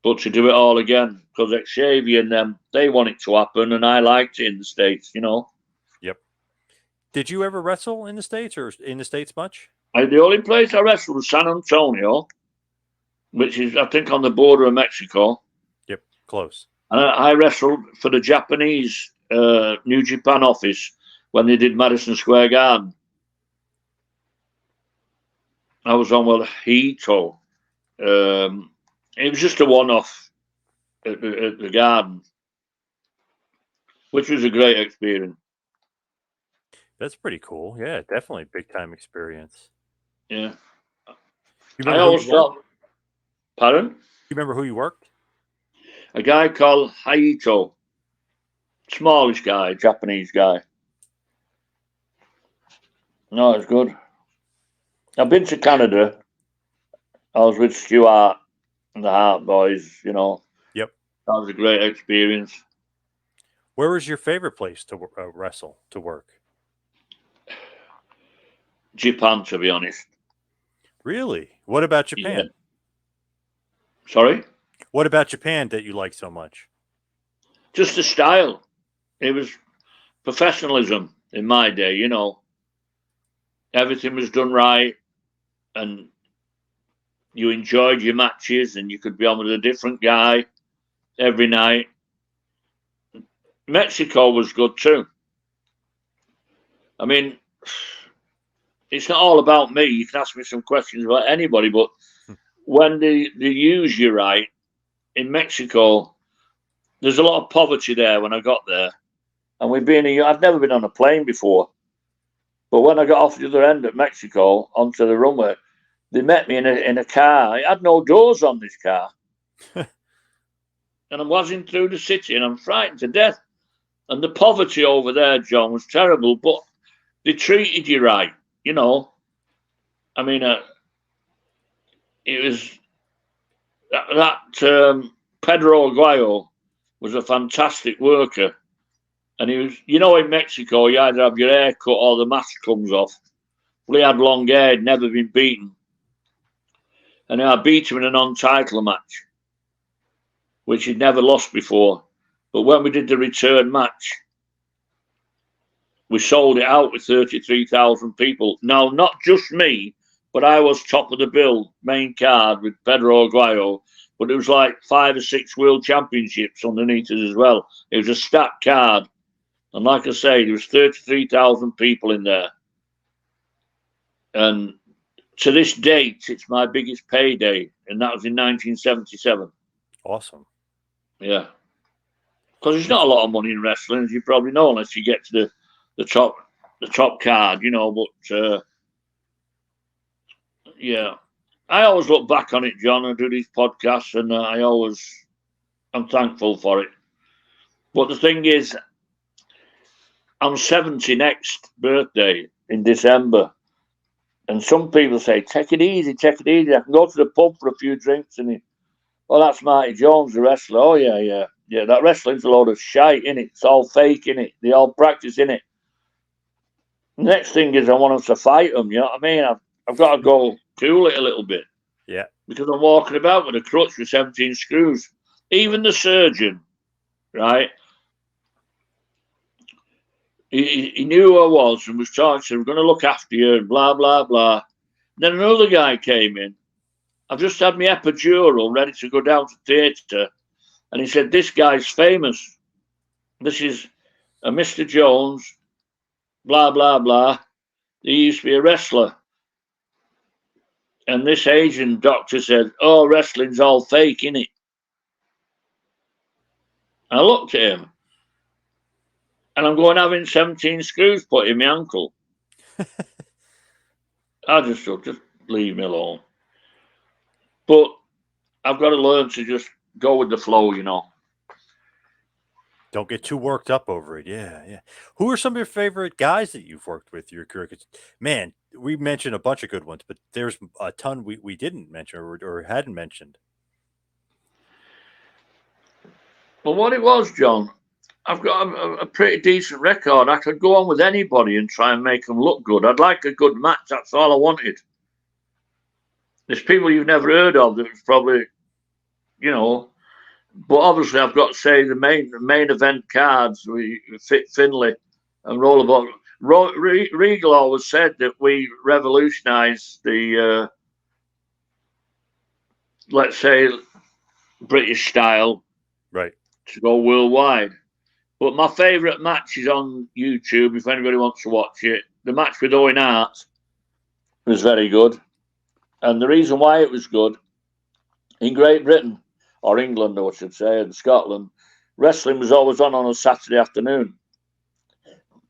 but to do it all again, because Xavier and them, they want it to happen, and I liked it in the States, you know. Yep. Did you ever wrestle in the States, or in the States much? The only place I wrestled was San Antonio, which is, I think, on the border of Mexico. Yep, close. And I wrestled for the Japanese New Japan office when they did Madison Square Garden. I was on with Hito. It was just a one-off at the Garden. which was a great experience. That's pretty cool. Yeah, definitely big time experience. Yeah. You I remember who always you worked? thought, pardon? You remember who you worked? A guy called Haito, smallish guy, Japanese guy. No, it's good. I've been to Canada. I was with Stuart and the Hart Boys, you know. Yep. That was a great experience. Where was your favorite place to wrestle, to work? Japan, to be honest. Really? What about Yeah. Japan? Sorry? What about Japan that you like so much? Just the style. It was professionalism in my day, you know. Everything was done right and you enjoyed your matches and you could be on with a different guy every night. Mexico was good too. I mean, it's not all about me. You can ask me some questions about anybody, but when they use you right in Mexico, there's a lot of poverty there when I got there. And I've never been on a plane before. But when I got off the other end at Mexico onto the runway, they met me in a car. It had no doors on this car. And I'm whizzing through the city and I'm frightened to death. And the poverty over there, John, was terrible, but they treated you right, you know. I mean, it was that Pedro Aguayo was a fantastic worker. And he was, you know, in Mexico, you either have your hair cut or the mask comes off. Well, he had long hair, he'd never been beaten. And I beat him in a non-title match, which he'd never lost before. But when we did the return match, we sold it out with 33,000 people. Now, not just me, but I was top of the bill, main card with Pedro Aguayo. But it was like 5 or 6 world championships underneath it as well. It was a stacked card. And like I say, there was 33,000 people in there. And to this date, it's my biggest payday. And that was in 1977. Awesome. Yeah. Because there's not a lot of money in wrestling, as you probably know, unless you get to the top card, you know. But yeah, I always look back on it, John. I do these podcasts, and I'm thankful for it. But the thing is, I'm 70 next birthday in December, and some people say, "Take it easy, take it easy." I can go to the pub for a few drinks, and that's Marty Jones, the wrestler. Oh yeah. That wrestling's a load of shite, innit? It's all fake, innit? They all practice, innit? Next thing is I want them to fight them. You know what I mean? I've got to go cool it a little bit. Yeah. Because I'm walking about with a crutch with 17 screws. Even the surgeon, right? He knew who I was and was talking to, we're going to look after you and blah, blah, blah. Then another guy came in. I've just had my epidural ready to go down to theatre. And he said, this guy's famous. This is a Mr. Jones, blah, blah, blah. He used to be a wrestler. And this Asian doctor said, oh, wrestling's all fake, innit? I looked at him. And I'm going having 17 screws put in my ankle. I just thought, just leave me alone. But I've got to learn to just go with the flow, you know. Don't get too worked up over it. Yeah. Who are some of your favorite guys that you've worked with in your career? 'Cause, man, we mentioned a bunch of good ones, but there's a ton we didn't mention or hadn't mentioned. Well, what it was, John, I've got a pretty decent record. I could go on with anybody and try and make them look good. I'd like a good match. That's all I wanted. There's people you've never heard of that's probably, you know, but obviously I've got to say the main event cards, we fit Finlay and Rollerball. Regal always said that we revolutionised the, let's say, British style, Right. to go worldwide. But my favourite match is on YouTube if anybody wants to watch it. The match with Owen Hart was very good. And the reason why it was good, in Great Britain, or England, I should say, and Scotland, wrestling was always on a Saturday afternoon.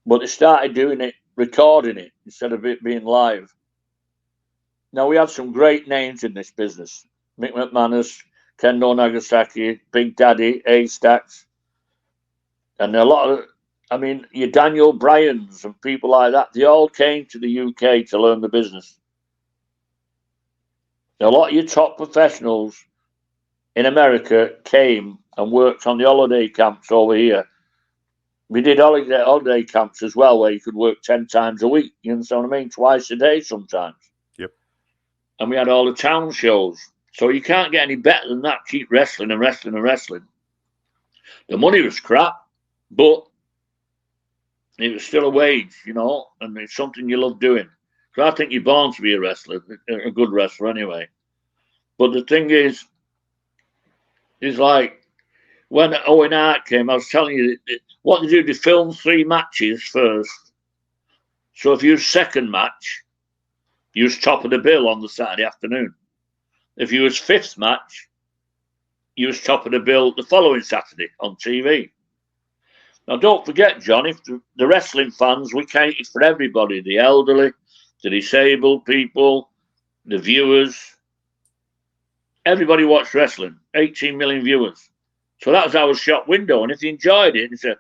But they started doing it, recording it, instead of it being live. Now, we had some great names in this business. Mick McManus, Kendo Nagasaki, Big Daddy, A-Stacks, and a lot of, I mean, your Daniel Bryans and people like that, they all came to the UK to learn the business. A lot of your top professionals in America came and worked on the holiday camps over here. We did holiday camps as well, where you could work 10 times a week. You understand what I mean? Twice a day sometimes. Yep. And we had all the town shows. So you can't get any better than that. Keep wrestling and wrestling and wrestling. The money was crap, but it was still a wage, you know, and it's something you love doing. So I think you're born to be a wrestler, a good wrestler anyway. But the thing is like, when Owen Hart came, I was telling you, what they do, they film 3 matches first. So if you was second match, you was top of the bill on the Saturday afternoon. If you was 5th match, you was top of the bill the following Saturday on TV. Now, don't forget, John, if the wrestling fans, we catered for everybody, the elderly, the disabled people, the viewers. Everybody watched wrestling, 18 million viewers. So that was our shop window. And if they enjoyed it, they said,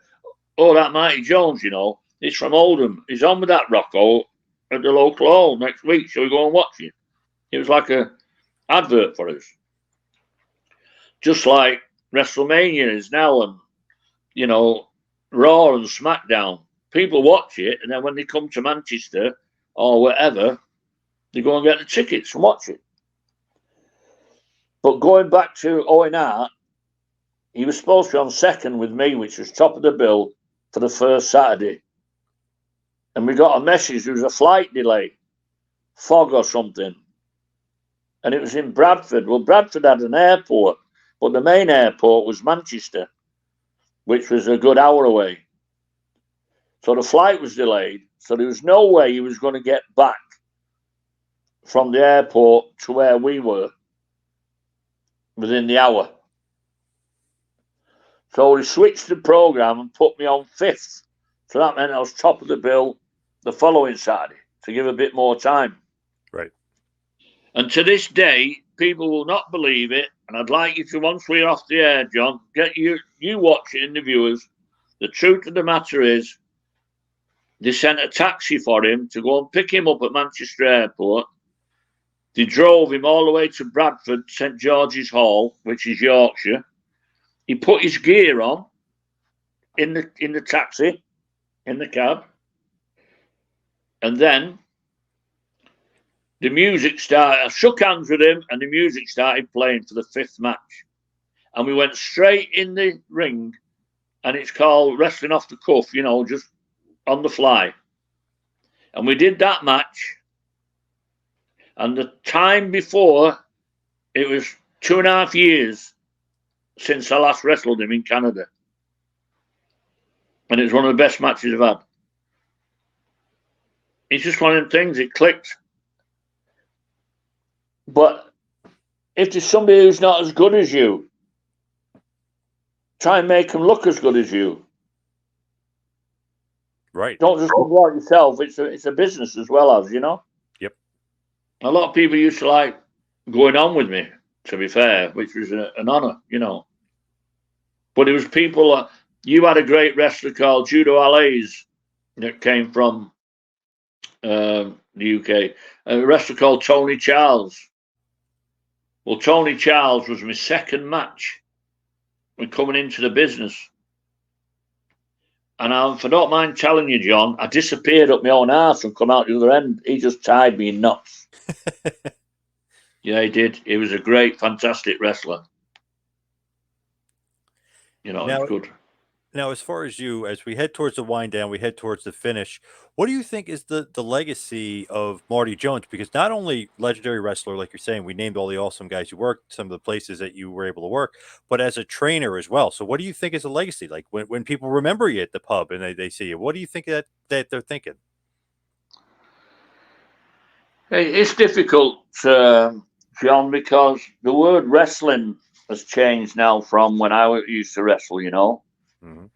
oh, that Marty Jones, you know, he's from Oldham. He's on with that Rocco at the local hall next week. Shall we go and watch it? It was like a advert for us. Just like WrestleMania is now, and, you know, Raw and SmackDown. People watch it, and then when they come to Manchester or wherever, they go and get the tickets and watch it. But going back to Owen Hart, he was supposed to be on second with me, which was top of the bill for the first Saturday. And we got a message, there was a flight delay, fog or something. And it was in Bradford. Well, Bradford had an airport, but the main airport was Manchester, which was a good hour away. So the flight was delayed. So there was no way he was going to get back from the airport to where we were within the hour. So he switched the program and put me on 5th. So that meant I was top of the bill the following Saturday to give a bit more time. Right. And to this day, people will not believe it. And I'd like you to, once we're off the air, John, get you watch it in the viewers. The truth of the matter is, they sent a taxi for him to go and pick him up at Manchester Airport. They drove him all the way to Bradford, St George's Hall, which is Yorkshire. He put his gear on in the taxi, in the cab. And then the music started. I shook hands with him, and the music started playing for the 5th match. And we went straight in the ring, and it's called wrestling off the cuff, you know, just on the fly. And we did that match. And the time before, it was 2.5 years since I last wrestled him in Canada. And it was one of the best matches I've had. It's just one of them things, it clicked. But if there's somebody who's not as good as you, try and make them look as good as you. Right. Don't just go out yourself. It's a business as well as, you know? Yep. A lot of people used to like going on with me, to be fair, which was an honour, you know. But it was people, you had a great wrestler called Judo Alays that came from the UK, a wrestler called Tony Charles. Well, Tony Charles was my second match when coming into the business. And if I don't mind telling you, John, I disappeared up my own arse and come out the other end. He just tied me in knots. Yeah, he did. He was a great, fantastic wrestler. You know, it's good. Now, as far as you, as we head towards the wind down, we head towards the finish, what do you think is the legacy of Marty Jones? Because not only legendary wrestler, like you're saying, we named all the awesome guys you worked, some of the places that you were able to work, but as a trainer as well. So what do you think is a legacy? Like when people remember you at the pub and they see you, what do you think that they're thinking? It's difficult, John, because the word wrestling has changed now from when I used to wrestle, you know. Mhm.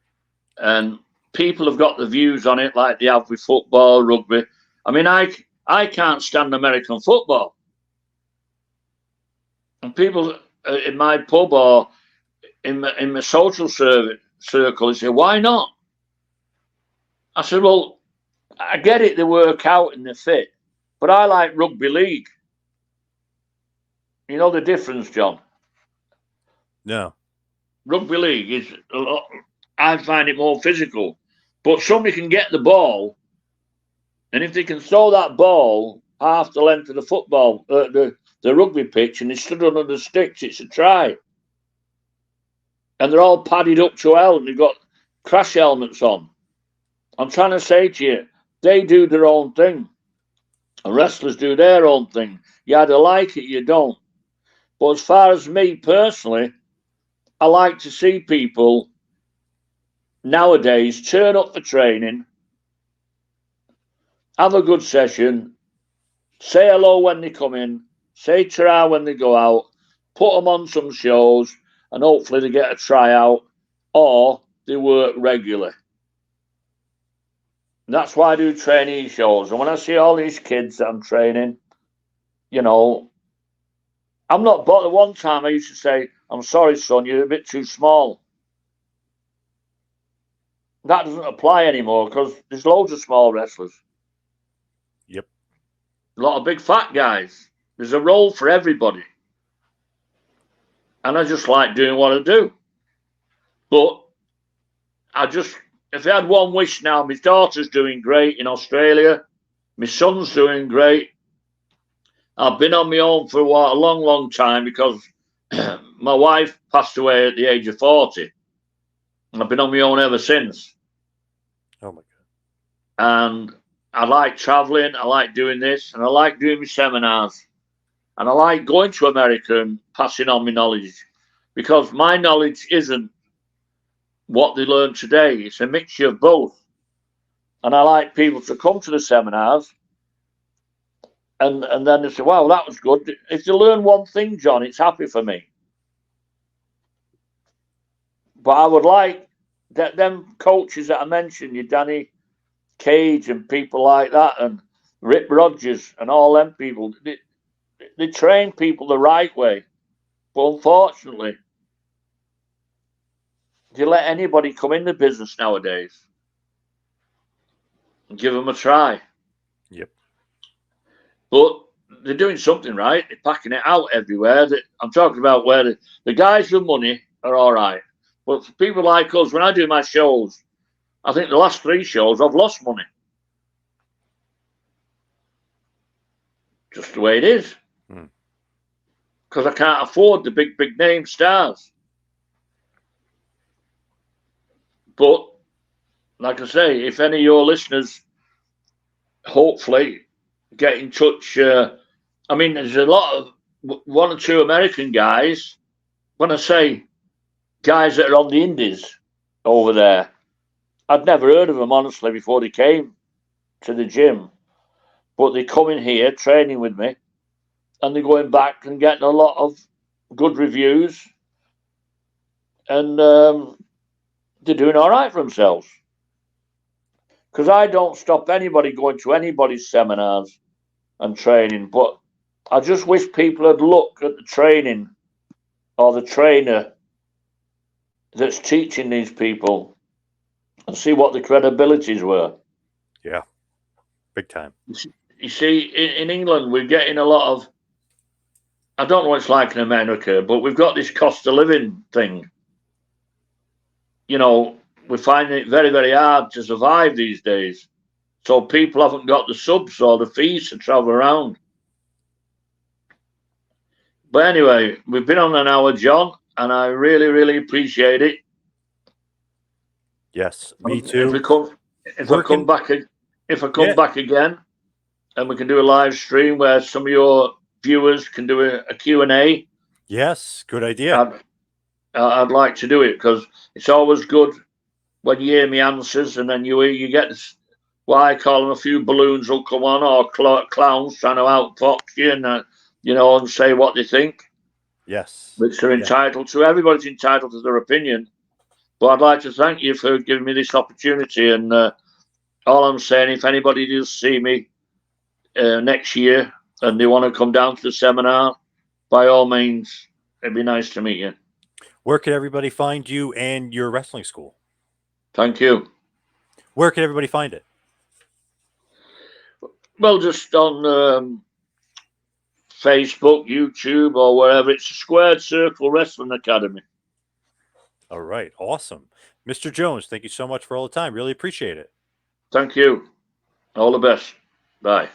And people have got the views on it like they have with football, rugby. I mean, I can't stand American football. And people in my pub or in my social circle, they say, why not? I said, well, I get it, they work out and they're fit, but I like rugby league. You know the difference, John? No. Rugby league is a lot, I find it more physical. But somebody can get the ball, and if they can throw that ball half the length of the football, the rugby pitch, and they stood under the sticks, it's a try. And they're all padded up to hell, and they've got crash helmets on. I'm trying to say to you, they do their own thing. And wrestlers do their own thing. You either like it, you don't. But as far as me personally, I like to see people nowadays turn up for training, have a good session, say hello when they come in, say ta when they go out, put them on some shows, and hopefully they get a tryout or they work regularly. And that's why I do trainee shows. And when I see all these kids that I'm training, you know, I'm not bothered. One time I used to say, I'm sorry, son, you're a bit too small. That doesn't apply anymore because there's loads of small wrestlers. Yep. A lot of big fat guys. There's a role for everybody. And I just like doing what I do. But if I had one wish now, my daughter's doing great in Australia. My son's doing great. I've been on my own for a long, long time because my wife passed away at the age of 40. And I've been on my own ever since. Oh, my God. And I like traveling. I like doing this. And I like doing my seminars. And I like going to America and passing on my knowledge. Because my knowledge isn't what they learn today. It's a mixture of both. And I like people to come to the seminars and then they say, wow, that was good. If you learn one thing, John, it's happy for me. But I would like that them coaches that I mentioned, you Danny Cage and people like that, and Rip Rogers and all them people, they train people the right way. But unfortunately, do you let anybody come in the business nowadays and give them a try? Yep. But they're doing something right. They're packing it out everywhere. I'm talking about where the guys with money are all right. But for people like us, when I do my shows, I think the last 3 shows I've lost money. Just the way it is. Because I can't afford the big name stars. But, like I say, if any of your listeners hopefully get in touch. I mean, there's a lot of 1 or 2 American guys. When I say guys that are on the indies over there, I'd never heard of them, honestly, before they came to the gym. But they come in here training with me, and they're going back and getting a lot of good reviews, and they're doing all right for themselves. Because I don't stop anybody going to anybody's seminars and training, but I just wish people had looked at the training or the trainer that's teaching these people and see what the credibilities were. Yeah, big time. You see, in England, we're getting a lot of, I don't know what it's like in America, but we've got this cost of living thing. You know, we're finding it very, very hard to survive these days. So people haven't got the subs or the fees to travel around. But anyway, we've been on an hour, John, and I really, really appreciate it. Yes, me too. If I come back again, and we can do a live stream where some of your viewers can do a Q&A. Yes, good idea. I'd like to do it because it's always good when you hear me answers, and then you get this, what I call them, a few balloons will come on, or clowns trying to outfox you and and say what they think. Yes. which they're Yeah. entitled to. Everybody's entitled to their opinion. But I'd like to thank you for giving me this opportunity. And all I'm saying, if anybody does see me next year and they want to come down to the seminar, by all means, it'd be nice to meet you. Where could everybody find you and your wrestling school? Thank you. Where could everybody find it? Well, just on Facebook, YouTube, or wherever. It's a Squared Circle Wrestling Academy. All right. Awesome. Mr. Jones, thank you so much for all the time. Really appreciate it. Thank you. All the best. Bye.